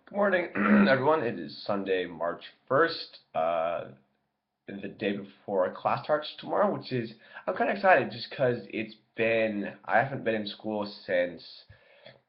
Good morning, everyone. It is Sunday, March 1st, the day before class starts tomorrow, which is, I'm kind of excited just because I haven't been in school since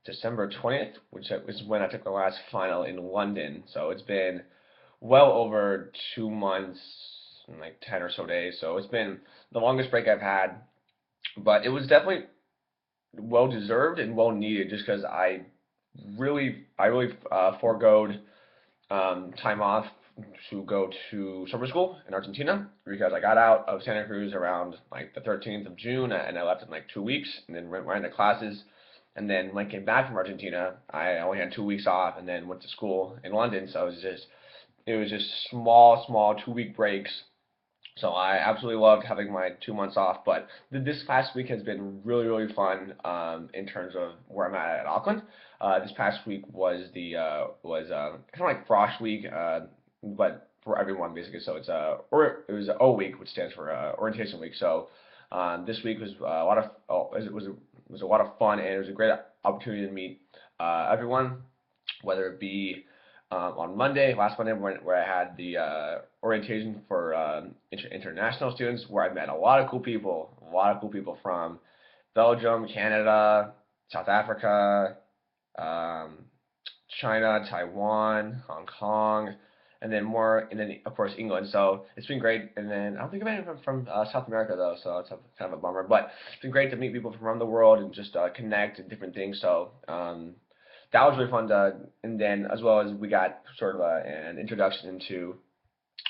December 20th, which is when I took the last final in London. So it's been well over 2 months, and like 10 or so days. So it's been the longest break I've had, but it was definitely well deserved and well needed just because I really foregoed time off to go to summer school in Argentina because I got out of Santa Cruz around like the 13th of June and I left in like 2 weeks and then went right into classes. And then when I came back from Argentina, I only had 2 weeks off and then went to school in London. So it was just small 2 week breaks. So I absolutely loved having my 2 months off, but this past week has been really fun in terms of where I'm at Auckland. This past week was kind of like Frosh Week, but for everyone basically. So it was O Week, which stands for Orientation Week. So this week was a lot of it was a lot of fun, and it was a great opportunity to meet everyone, whether it be on Monday, last Monday, where I had the orientation for international students, where I met a lot of cool people from Belgium, Canada, South Africa, um, China, Taiwan, Hong Kong, and then of course England. So it's been great. And then I don't think I've had anyone from South America though, so it's kind of a bummer. But it's been great to meet people from around the world and just connect and different things. So that was really fun to, and then as well as we got sort of an introduction into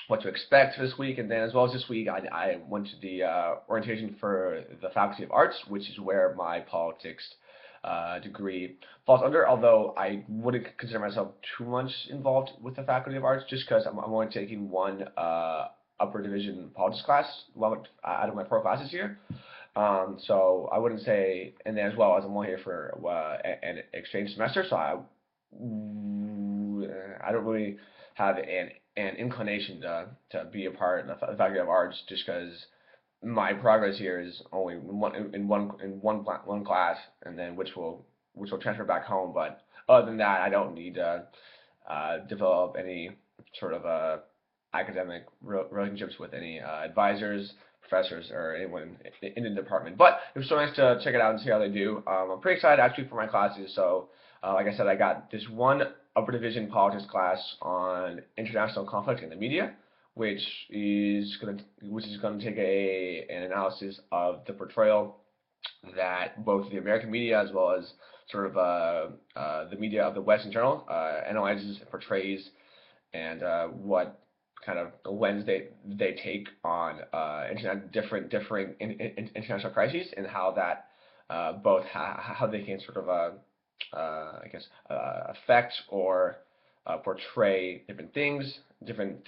what to expect this week, and then as well as this week, I went to the orientation for the Faculty of Arts, which is where my politics degree falls under. Although I wouldn't consider myself too much involved with the Faculty of Arts, just because I'm only taking one upper division politics class out of my 4 classes here. So I wouldn't say, and then as well as I'm only here for an exchange semester, so I don't really have an inclination to be a part of the Faculty of Arts just because my progress here is only in one class, and then which will transfer back home. But other than that, I don't need to develop any sort of academic relationships with any advisors, professors, or anyone in the department. But it was so nice to check it out and see how they do. I'm pretty excited actually for my classes. So, like I said, I got this one upper division politics class on international conflict in the media, which is gonna take an analysis of the portrayal that both the American media as well as sort of the media of the West in general analyzes and portrays, and what kind of lens they take on different international crises, and how that both how they can sort of I guess affect or portray different things, different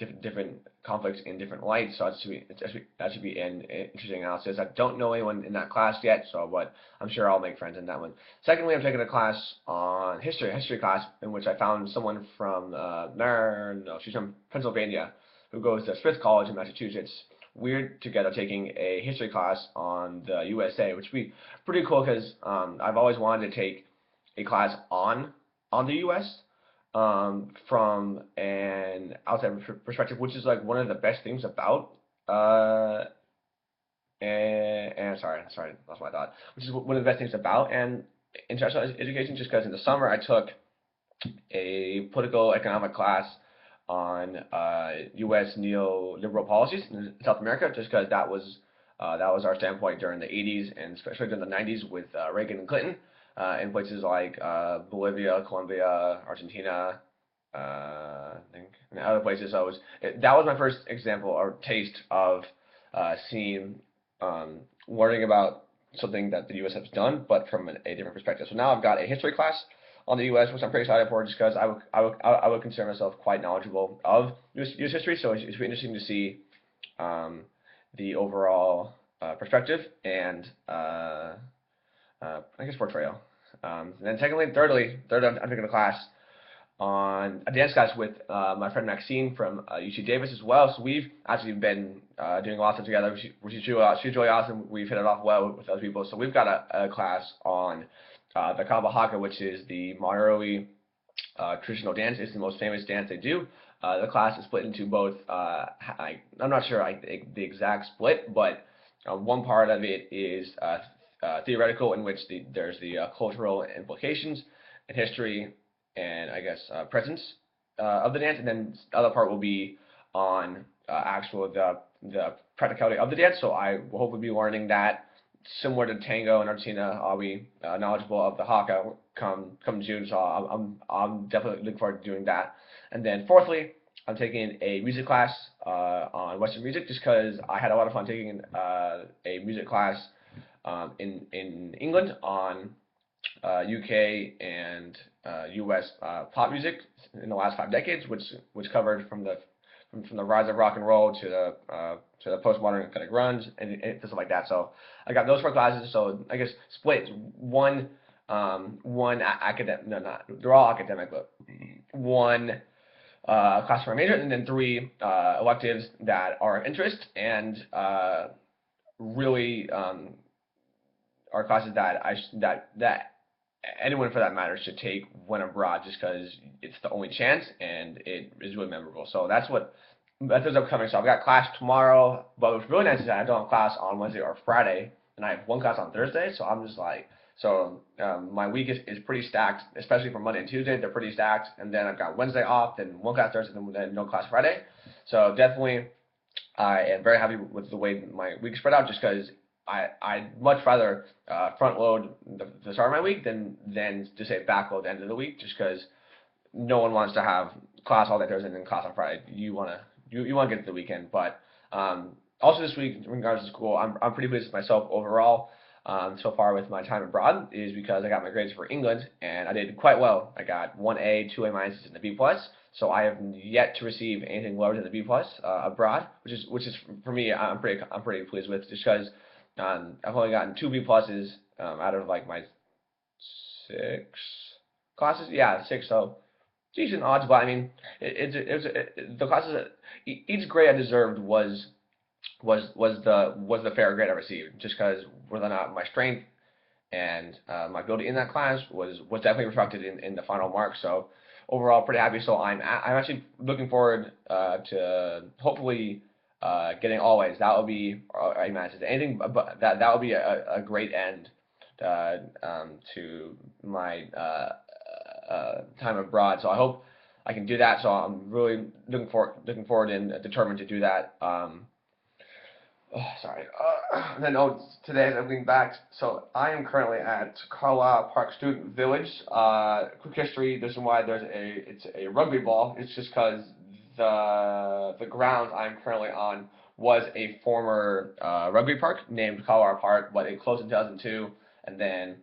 conflicts in different lights. So that should be an interesting analysis. I don't know anyone in that class yet, but I'm sure I'll make friends in that one. Secondly, I'm taking a class on history class, in which I found someone from no, she's from Pennsylvania, who goes to Smith College in Massachusetts. We're together taking a history class on the USA, which would be pretty cool because I've always wanted to take a class on the U.S. From an outside perspective, which is like one of the best things about and sorry, that's my thought. Which is one of the best things about and international education, just because in the summer I took a political economic class on U.S. neoliberal policies in South America, just because that was our standpoint during the 80s and especially during the 90s with Reagan and Clinton, in places like Bolivia, Colombia, Argentina, I think, and other places. That was my first example or taste of seeing, learning about something that the U.S. has done, but from a different perspective. So now I've got a history class on the U.S., which I'm pretty excited for, just because I would consider myself quite knowledgeable of U.S. history. So it's really interesting to see the overall perspective and I guess portrayal. And then third, I'm taking a class on a dance class with my friend Maxine from UC Davis as well. So we've actually been doing lots of together. She's really awesome. We've hit it off well with other people. So we've got a class on the Kaba Haka, which is the Maori traditional dance. It's the most famous dance they do. The class is split into both. I'm not sure the exact split, but one part of it is theoretical, in which there's the cultural implications and history and I guess presence of the dance, and then the other part will be on actual the practicality of the dance. So I will hopefully be learning that. Similar to tango in Argentina, I'll be knowledgeable of the haka come June, so I'm definitely looking forward to doing that. And then fourthly, I'm taking a music class on Western music, just because I had a lot of fun taking a music class in England on UK and US pop music in the last 5 decades, which covered from the rise of rock and roll to the postmodern kind of grunge and stuff like that. So I got those 4 classes. So I guess split one academic, no, not they're all academic, but one class for my major, and then 3 electives that are of interest and really are classes that that anyone for that matter should take when abroad, just because it's the only chance and it is really memorable. So that's what's upcoming. So I've got class tomorrow, but what's really nice is that I don't have class on Wednesday or Friday, and I have one class on Thursday. So I'm just like, my week is pretty stacked, especially for Monday and Tuesday. They're pretty stacked, and then I've got Wednesday off, then one class Thursday, then no class Friday. So definitely, I am very happy with the way my week is spread out, just because I'd much rather front load the start of my week than just say back load the end of the week, just because no one wants to have class all day Thursday and then class on Friday. You want to get to the weekend. But also this week, in regards to school, I'm pretty pleased with myself overall so far with my time abroad, is because I got my grades for England and I did quite well. I got 1A, 2A minuses, and a B plus. So I have yet to receive anything lower than a B plus abroad, which is for me I'm pretty pleased with, just because I've only gotten 2 B pluses out of like my 6 classes. Yeah, 6. So decent odds, but I mean, the classes that each grade I deserved was the fair grade I received, just because whether or not my strength and my ability in that class was definitely reflected in the final mark. So overall, pretty happy. So I'm actually looking forward to hopefully getting all A's. That would be anything, but that would be a great end to my time abroad. So I hope I can do that. So I'm really looking forward and determined to do that. Sorry. Then today I'm getting back. So I am currently at Carlisle Park Student Village. Quick history. This is why it's a rugby ball. It's just because the ground I'm currently on was a former rugby park named Carlisle Park, but it closed in 2002, and then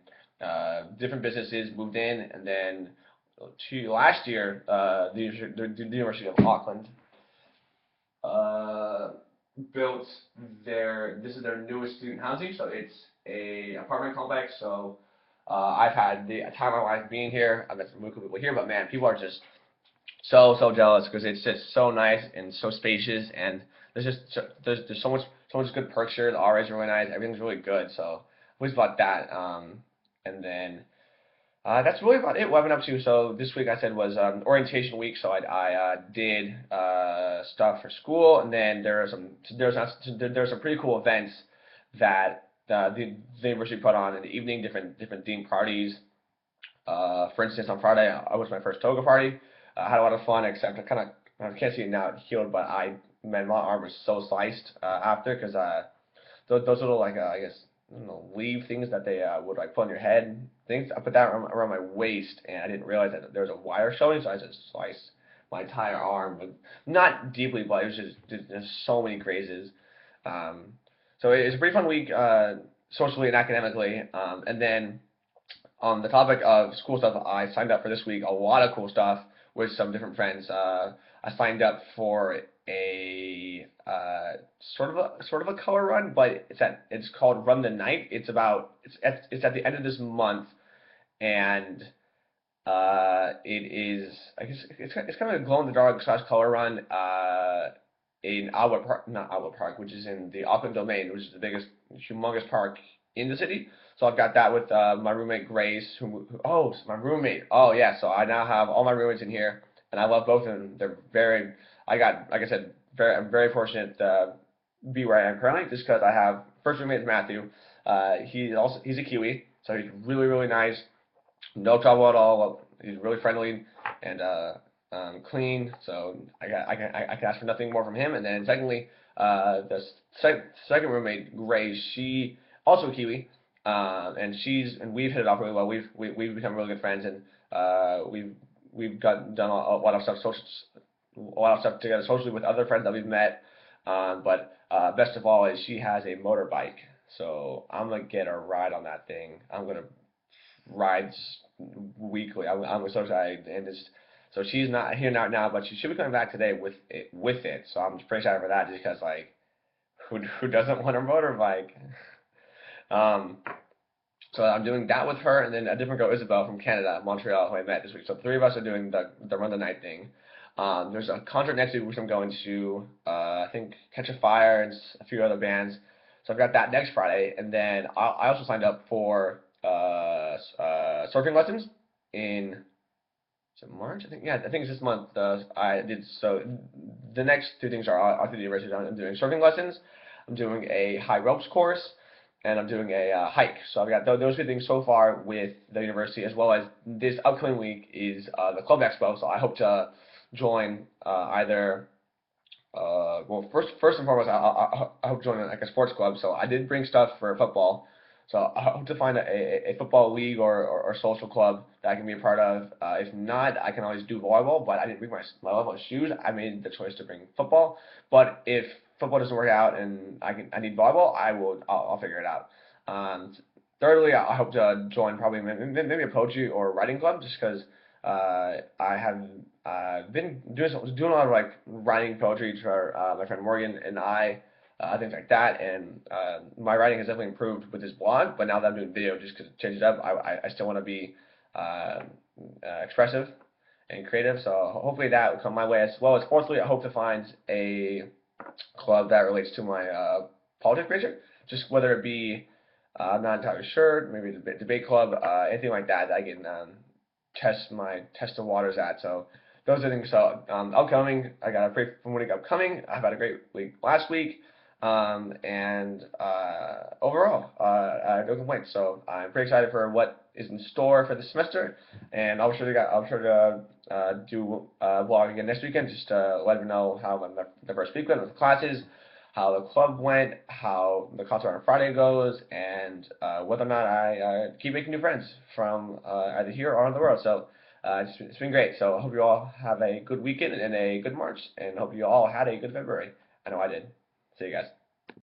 different businesses moved in, and then last year the University of Auckland built this is their newest student housing, so it's a apartment complex. So I've had the time of my life being here. I've met some really cool people here, but man, people are just so jealous, because it's just so nice and so spacious, and there's so much good perks here. The RAs are really nice. Everything's really good. So always about that. And then that's really about it. What I've been up to. So this week I said was orientation week. So I did stuff for school, and then there are some pretty cool events that the university put on in the evening. Different themed parties. For instance, on Friday I was my first toga party. I had a lot of fun, except I can't see it now, it healed, but my arm was so sliced after, because those little, like I guess, I don't know, leaf things that they would like put on your head things. I put that around my waist, and I didn't realize that there was a wire showing, so I just sliced my entire arm, but not deeply, but it was just so many grazes. So it was a pretty fun week, socially and academically, and then on the topic of school stuff, I signed up for this week a lot of cool stuff with some different friends. I signed up for a sort of a color run, but it's called Run the Night. It's at the end of this month, and it is, I guess it's kind of a glow in the dark / color run in Albert Park, not Albert Park, which is in the Auckland domain, which is the biggest, humongous park in the city. So I've got that with my roommate Grace. Oh, my roommate. Oh yeah. So I now have all my roommates in here, and I love both of them. They're very. I got, like I said, I'm very fortunate to be where I am currently, just because I have first roommate is Matthew. He's a Kiwi, so he's really really nice. No trouble at all. He's really friendly and clean. So I can ask for nothing more from him. And then secondly, the second roommate, Grace, she also a Kiwi, and we've hit it off really well. We've become really good friends, and we've done a lot of stuff a lot of stuff together socially with other friends that we've met. But best of all is she has a motorbike. So I'm gonna get a ride on that thing. I'm gonna rides weekly. I'm so excited, and so she's not here now, but she should be coming back today with it. So I'm pretty excited for that, just because like who doesn't want a motorbike? Um, so I'm doing that with her, and then a different girl, Isabel from Canada, Montreal, who I met this week. So three of us are doing the run the night thing. There's a concert next week which I'm going to. I think Catch a Fire and a few other bands. So I've got that next Friday, and then I also signed up for surfing lessons in is it March? I think yeah, I think it's this month. I did so. The next two things are I'll do the university. I'm doing surfing lessons. I'm doing a high ropes course, and I'm doing a hike. So I've got those two things so far with the university, as well as this upcoming week is the club expo. So I hope to join either. Well, first and foremost, I hope to join like a sports club. So I did bring stuff for football. So I hope to find a football league or social club that I can be a part of. If not, I can always do volleyball, but I didn't bring my volleyball shoes. I made the choice to bring football. But if football doesn't work out and I need volleyball, I'll figure it out. Um, Thirdly, I hope to join probably maybe a poetry or writing club, just because I have been doing a lot of like writing poetry for my friend Morgan and things like that. And my writing has definitely improved with this blog. But now that I'm doing video, just because it changes up, I still want to be expressive and creative. So hopefully that will come my way as well. As fourthly, I hope to find a club that relates to my politics major, just whether it be I'm not entirely sure, maybe the debate club, anything like that that I can test the waters at. So those are things. So upcoming, I got a great from week upcoming. I've had a great week last week, and overall, I have no complaints. So I'm pretty excited for what is in store for the semester, and I'll sure to do a vlog again next weekend, just to let everyone know how the first week went with the classes, how the club went, how the concert on Friday goes, and whether or not I keep making new friends from either here or around the world. So it's been great. So I hope you all have a good weekend and a good March, and hope you all had a good February. I know I did. See you guys.